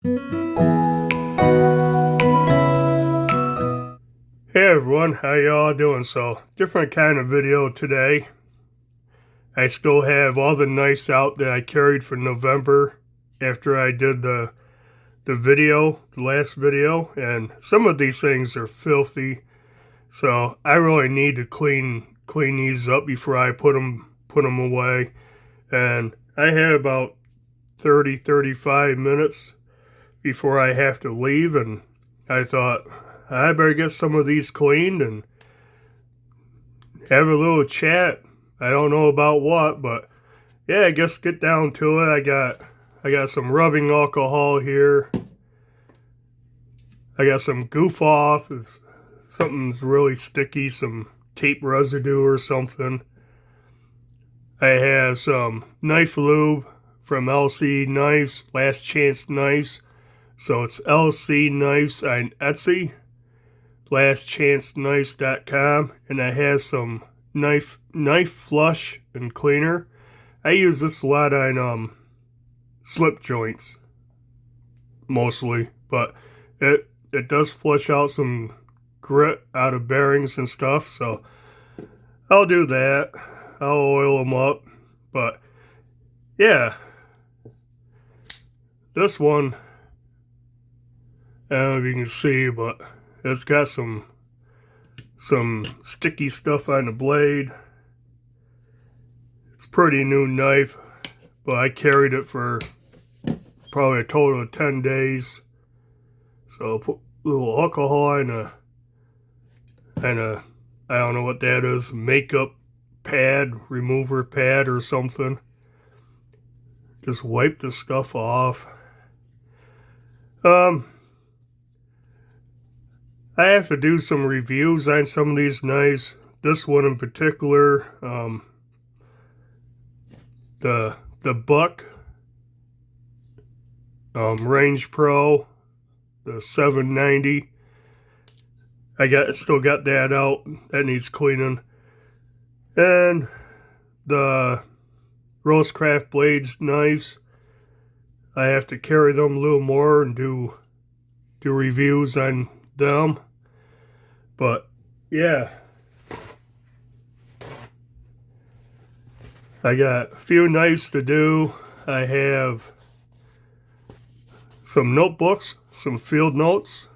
Hey everyone, how y'all doing? So, different kind of video today. I still have all the knives out that I carried for November after I did the last video, and some of these things are filthy. So, I really need to clean these up before I put them away. And I have about 35 minutes before I have to leave, and I thought I better get some of these cleaned and have a little chat. I don't know about what, but yeah, I guess get down to it. I got some rubbing alcohol here. I got some goof off if something's really sticky, some tape residue or something. I have some knife lube from LC Knives, Last Chance Knives. So it's LC Knives on Etsy, lastchanceKnives.com, and I have some knife flush and cleaner. I use this a lot on slip joints mostly, but it does flush out some grit out of bearings and stuff, so I'll do that. I'll oil them up. But yeah, this one, I don't know if you can see, but it's got some sticky stuff on the blade. It's a pretty new knife, but I carried it for probably a total of 10 days. So I'll put a little alcohol in a I don't know what that is, makeup pad, remover pad or something. Just wipe the stuff off. I have to do some reviews on some of these knives. This one in particular, the Buck Range Pro, the 790. I still got that out. That needs cleaning. And the Roastcraft Blades knives, I have to carry them a little more and do reviews on them. But yeah, I got a few knives to do. I have some notebooks, some field notes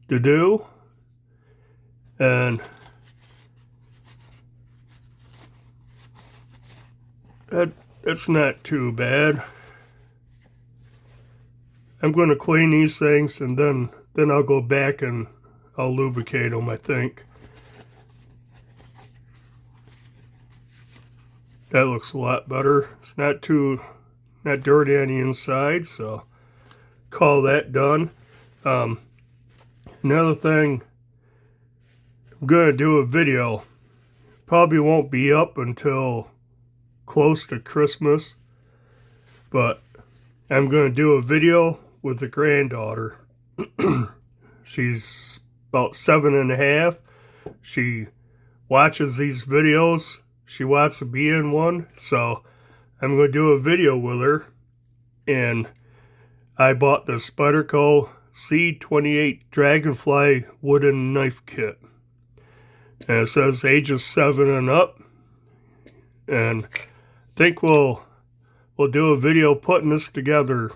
to do, and that's not too bad. I'm going to clean these things, and then I'll go back and I'll lubricate them, I think. That looks a lot better. It's not dirty on the inside, so call that done. Another thing, I'm going to do a video. Probably won't be up until close to Christmas, but I'm going to do a video with the granddaughter. She's about 7.5. She watches these videos. She wants to be in one, so I'm going to do a video with her. And I bought the Spyderco C28 Dragonfly wooden knife kit. And it says ages 7 and up. And I think we'll do a video putting this together.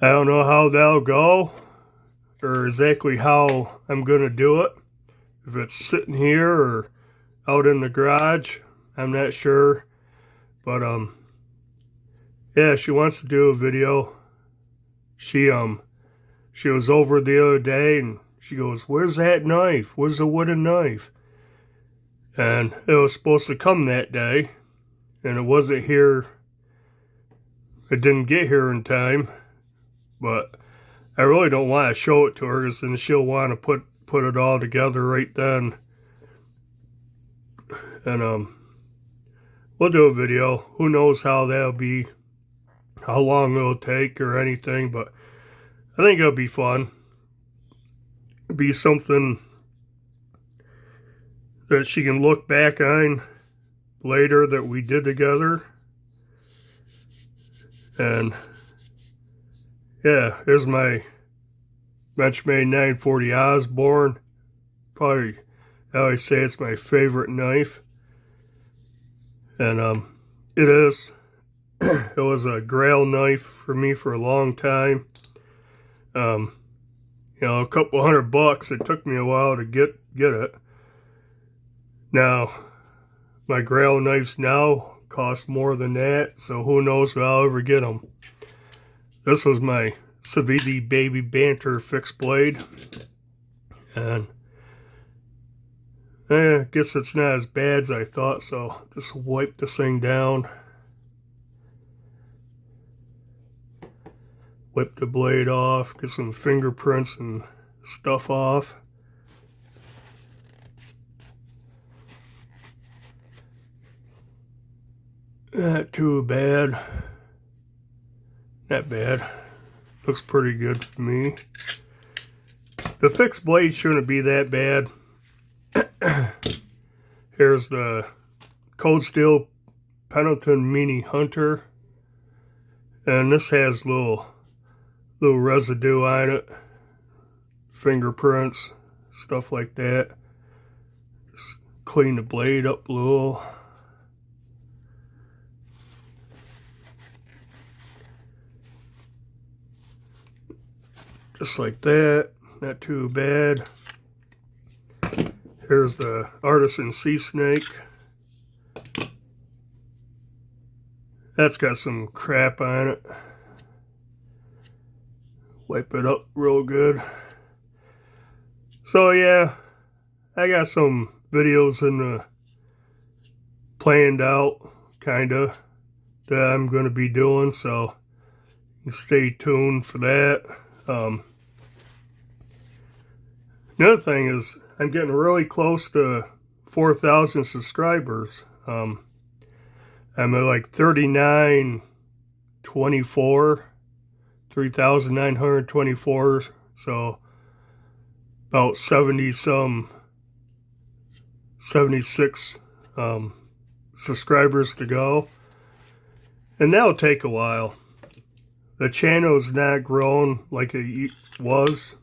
I don't know how that'll go, or exactly how I'm going to do it. If it's sitting here or out in the garage, I'm not sure. But yeah, she wants to do a video. She was over the other day and she goes, "Where's that knife? Where's the wooden knife?" And it was supposed to come that day, and it wasn't here. It didn't get here in time. But I really don't want to show it to her, because then she'll want to put it all together right then. And we'll do a video. Who knows how that'll be, how long it'll take or anything, but I think it'll be fun. It'll be something that she can look back on later that we did together. And yeah, here's my Benchmade 940 Osborne. Probably, I always say it's my favorite knife. And it is. It was a grail knife for me for a long time. You know, a couple $100. It took me a while to get it. Now, my grail knives now cost more than that, so who knows if I'll ever get them. This was my Savidi Baby Banter fixed blade, and I guess it's not as bad as I thought, so just wipe this thing down. Wipe the blade off, get some fingerprints and stuff off. Not too bad. Not bad. Looks pretty good for me. The fixed blade shouldn't be that bad. Here's the Cold Steel Pendleton Mini Hunter. And this has little residue on it. Fingerprints, stuff like that. Just clean the blade up a little. Just like that, not too bad. Here's the Artisan Sea Snake. That's got some crap on it. Wipe it up real good. So yeah, I got some videos in the planned out, kinda, that I'm gonna be doing, so stay tuned for that. Another thing is, I'm getting really close to 4,000 subscribers. I'm at like 3,924, 3,924, so about 76 subscribers to go. And that'll take a while. The channel's not grown like it was.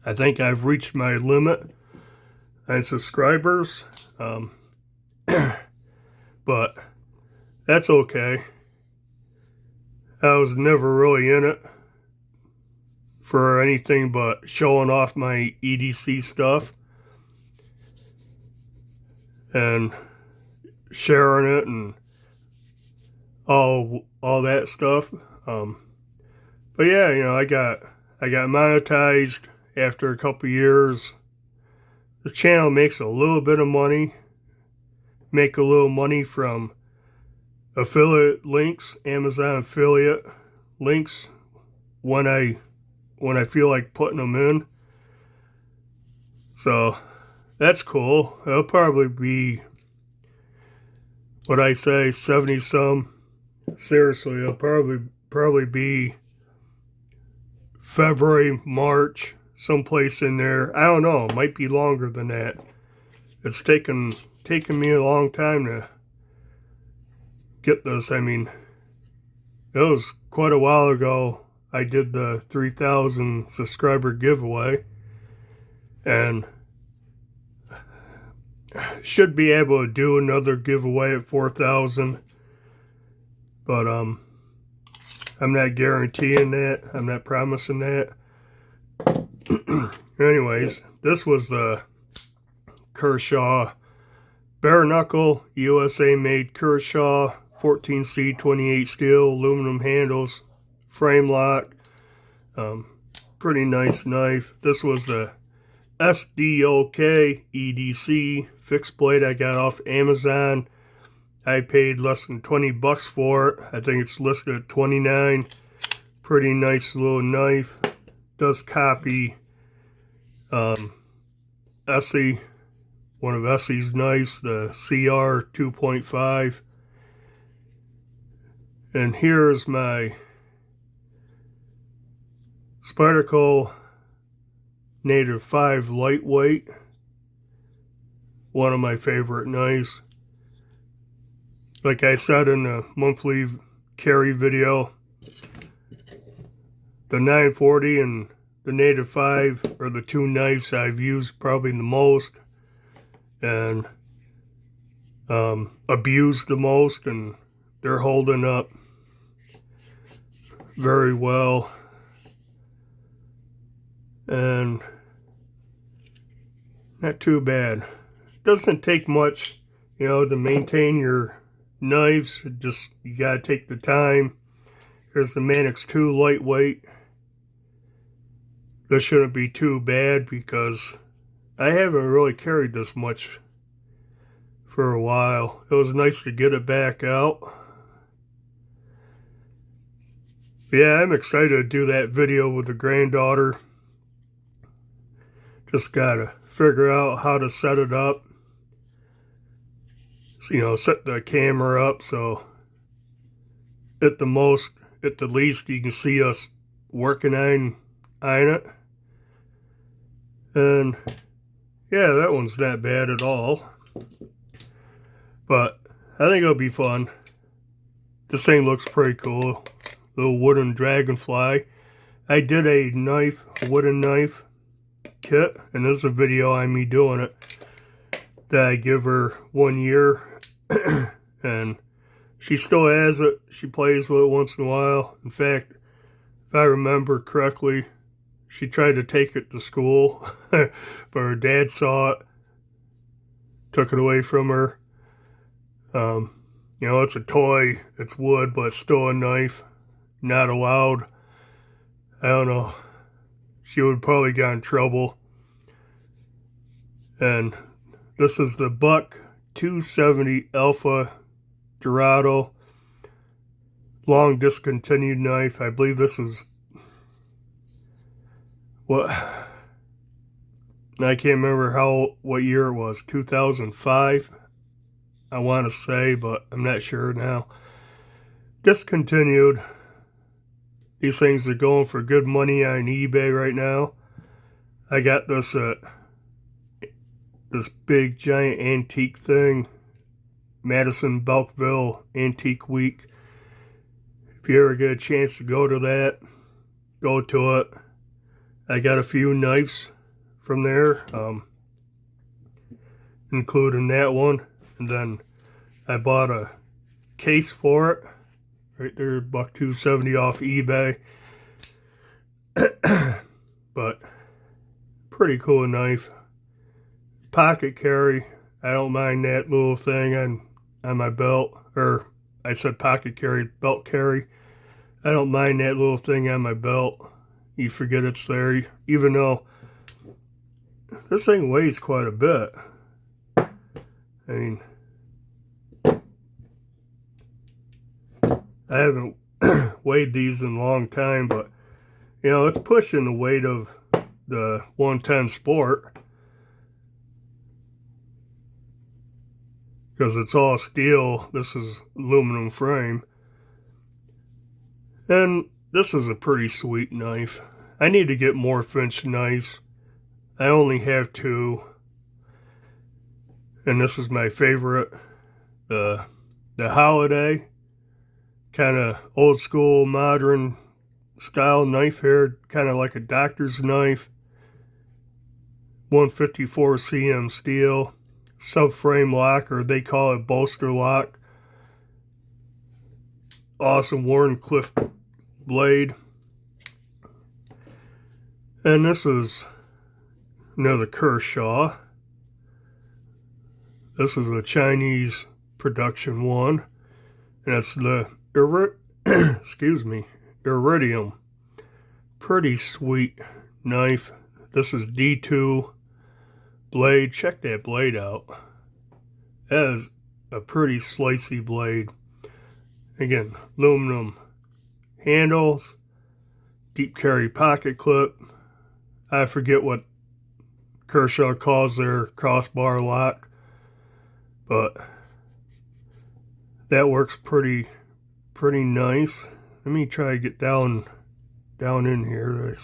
I think I've reached my limit on subscribers. But that's okay. I was never really in it for anything but showing off my EDC stuff and sharing it and all that stuff. But yeah, you know, I got monetized after a couple years. The channel makes a little bit of money. Make a little money from affiliate links, Amazon affiliate links, when I feel like putting them in. So that's cool. It'll probably be, what I say, 70 some. Seriously, it'll probably be February, March, someplace in there. I don't know. It might be longer than that. It's taken me a long time to get this. I mean, it was quite a while ago I did the 3,000 subscriber giveaway, and should be able to do another giveaway at 4,000, but I'm not guaranteeing that. I'm not promising that. Anyways, this was the Kershaw Bare Knuckle, USA made Kershaw, 14C 28 steel, aluminum handles, frame lock. Pretty nice knife. This was the SDOK EDC fixed blade I got off Amazon. I paid less than 20 bucks for it. I think it's listed at 29. Pretty nice little knife. Does copy Essie, one of Essie's knives, the CR 2.5. And here's my Spyderco Native 5 lightweight. One of my favorite knives. Like I said in the monthly carry video. The 940 and the Native 5 are the two knives I've used probably the most and abused the most, and they're holding up very well. And not too bad. Doesn't take much, you know, to maintain your knives. Just, you gotta take the time. Here's the Manix 2 lightweight. This shouldn't be too bad because I haven't really carried this much for a while. It was nice to get it back out. Yeah, I'm excited to do that video with the granddaughter. Just gotta figure out how to set it up. So, you know, set the camera up so at the least you can see us working on it. And yeah, that one's not bad at all. But I think it'll be fun. This thing looks pretty cool. Little wooden dragonfly. I did a wooden knife kit, and this is a video on me doing it. That I give her 1 year, and she still has it. She plays with it once in a while. In fact, if I remember correctly, she tried to take it to school, but her dad saw it, took it away from her. You know, it's a toy, it's wood, but it's still a knife. Not allowed. I don't know. She would probably get in trouble. And this is the Buck 270 Alpha Dorado. Long discontinued knife. I believe this is what, I can't remember what year it was. 2005 I want to say, but I'm not sure now. Discontinued. These things are going for good money on eBay right now. I got this at this big giant antique thing, Madison Belkville Antique Week. If you ever get a chance to go to that, go to it. I got a few knives from there, including that one, and then I bought a case for it. Right there, $1.270 off eBay. But pretty cool knife. Pocket carry. I don't mind that little thing on my belt. Or I said pocket carry, belt carry. I don't mind that little thing on my belt. You forget it's there. Even though this thing weighs quite a bit. I mean, I haven't weighed these in a long time, but you know, it's pushing the weight of the 110 Sport because it's all steel. This is aluminum frame, and this is a pretty sweet knife. I need to get more Finch knives. I only have 2, and this is my favorite. The Holiday. Kind of old school, modern style knife here, kind of like a doctor's knife. 154 cm steel, subframe lock, or they call it bolster lock. Awesome Warncliffe blade. And this is another Kershaw. This is a Chinese production one, and it's the Iridium. Pretty sweet knife. This is D2 blade. Check that blade out. That is a pretty slicey blade. Again, aluminum handles, deep carry pocket clip. I forget what Kershaw calls their crossbar lock, but that works pretty nice. Let me try to get down in here. I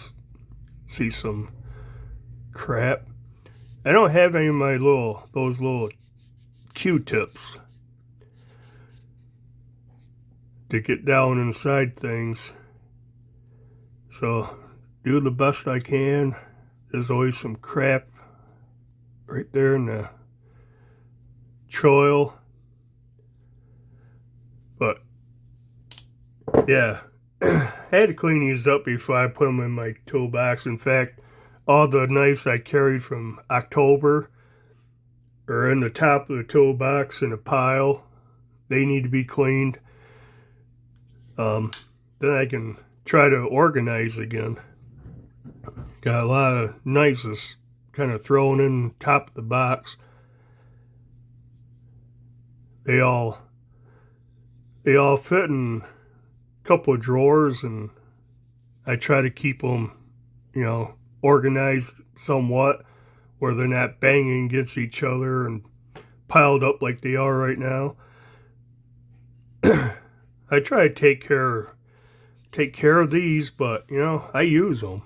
see some crap. I don't have any of my those little Q-tips. to get down inside things. So do the best I can. There's always some crap right there in the choil. But yeah, I had to clean these up before I put them in my toolbox. In fact, all the knives I carried from October are in the top of the toolbox in a pile. They need to be cleaned. Then I can try to organize again. Got a lot of knives that's kind of thrown in top of the box. They all fit in a couple of drawers, and I try to keep them, organized somewhat, where they're not banging against each other and piled up like they are right now. I try to take care of these, but I use them.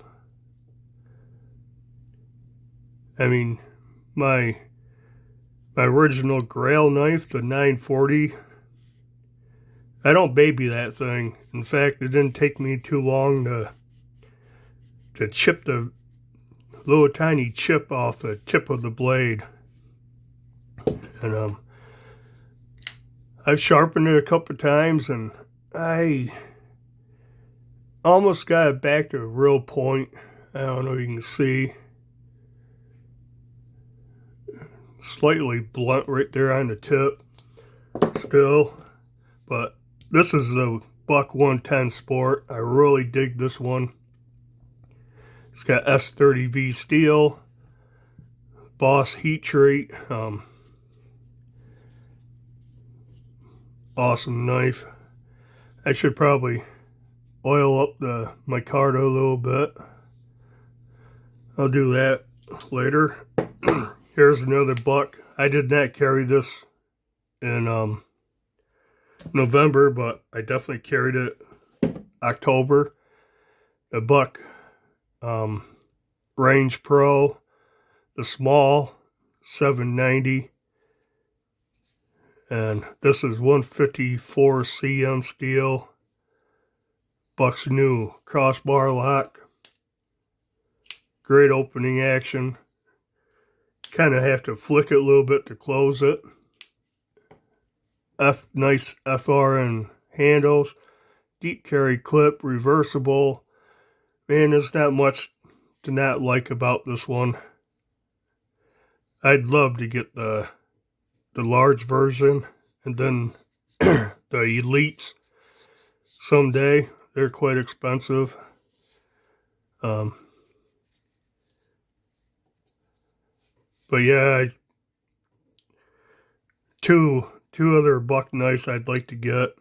I mean, my original Grail knife, the 940, I don't baby that thing. In fact, it didn't take me too long to chip the little tiny chip off the tip of the blade. And I've sharpened it a couple times, and I almost got it back to a real point. I don't know if you can see. Slightly blunt right there on the tip still. But this is the Buck 110 Sport. I really dig this one. It's got S30V steel, Boss heat treat. Awesome knife. I should probably oil up the micarta a little bit. I'll do that later. Here's another Buck. I did not carry this in November, but I definitely carried it October. The Buck Range Pro, the small 790, and this is 154 cm steel. Buck's new crossbar lock. Great opening action. Kind of have to flick it a little bit to close it. Nice FRN handles. Deep carry clip, reversible. Man, there's not much to not like about this one. I'd love to get the large version, and then the Elites someday. They're quite expensive. But yeah, two other Buck knives I'd like to get.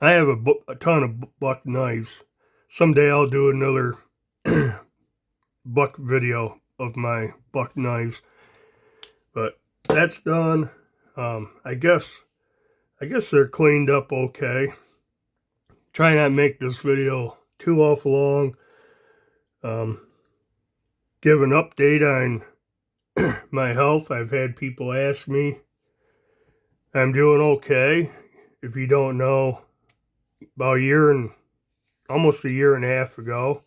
I have a ton of Buck knives. Someday I'll do another Buck video of my Buck knives. But that's done. I guess they're cleaned up okay. Try not to make this video too awful long. Give an update on my health. I've had people ask me. I'm doing okay. If you don't know, about almost a year and a half ago,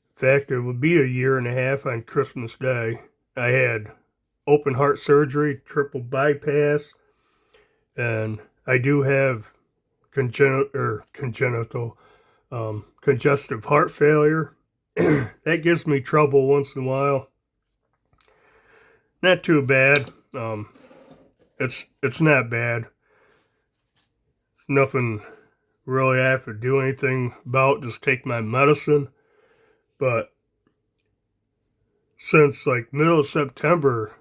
in fact, it would be a year and a half on Christmas Day, I had open heart surgery, triple bypass, and I do have congenital congestive heart failure. That gives me trouble once in a while. Not too bad. It's not bad. It's nothing really I have to do anything about. Just take my medicine. But since like middle of September,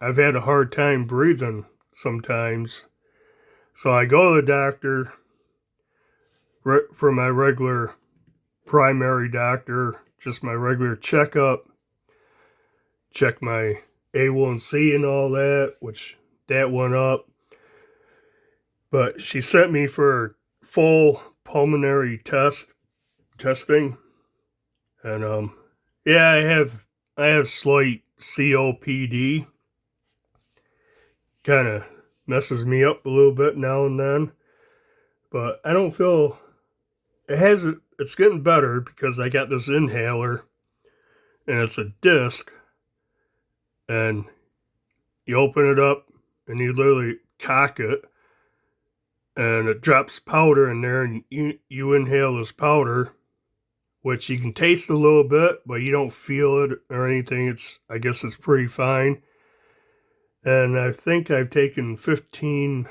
I've had a hard time breathing sometimes. So I go to the doctor for my regular primary doctor, just my regular checkup. Check my A1C and all that, which that went up. But she sent me for full pulmonary testing. And yeah, I have slight COPD. Kind of messes me up a little bit now and then. but I don't feel it's getting better because I got this inhaler and it's a disc, and you open it up and you literally cock it and it drops powder in there, and you inhale this powder, which you can taste a little bit, but you don't feel it or anything. I guess it's pretty fine. And I think I've taken 15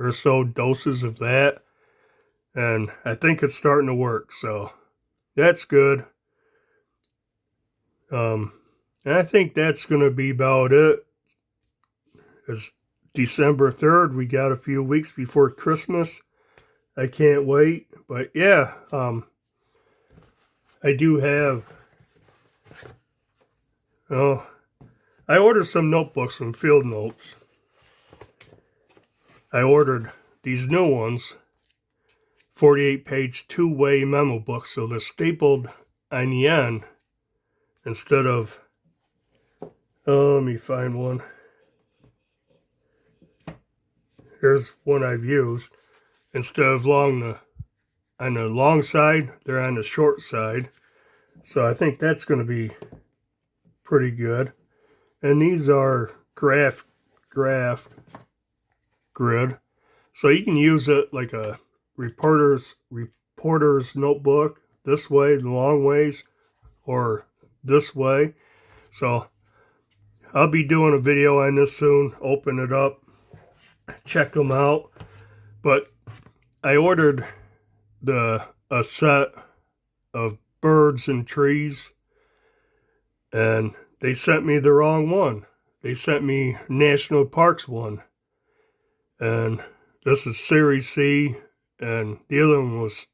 or so doses of that, and I think it's starting to work, so that's good. And I think that's going to be about it. It's December 3rd. We got a few weeks before Christmas. I can't wait. But yeah, I do have, I ordered some notebooks from Field Notes. I ordered these new ones, 48-page two-way memo books, so they're stapled on the end instead of, let me find one. Here's one I've used. Instead of on the long side, they're on the short side. So I think that's going to be pretty good. And these are graph grid. So you can use it like a reporter's notebook, this way, the long ways, or this way. So I'll be doing a video on this soon. Open it up, check them out. But I ordered a set of birds and trees, and they sent me the wrong one. They sent me National Parks one, and this is Series C, and the other one was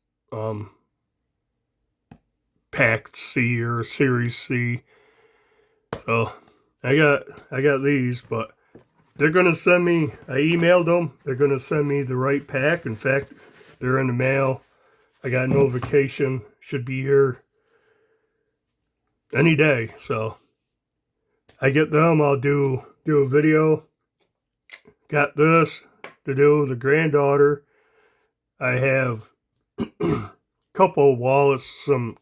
Pack C or Series C. So I got these, but they're going to send me, I emailed them, they're going to send me the right pack. In fact, they're in the mail. I got a notification, should be here any day. So I get them, I'll do a video. Got this to do with the granddaughter. I have a couple of wallets,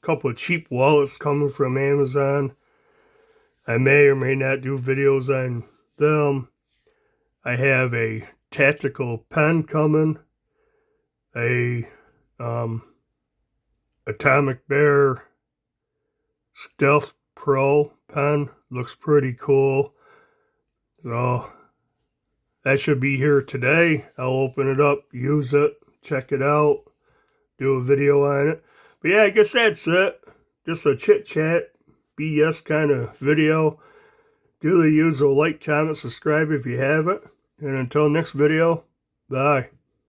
couple of cheap wallets coming from Amazon. I may or may not do videos on them. I have a tactical pen coming, a Atomic Bear Stealth Pro pen, looks pretty cool. So that should be here today. I'll open it up, use it, check it out, do a video on it. But yeah, I guess that's it. Just a chit chat, BS kind of video. Do the usual, like, comment, subscribe if you haven't. And until next video, bye.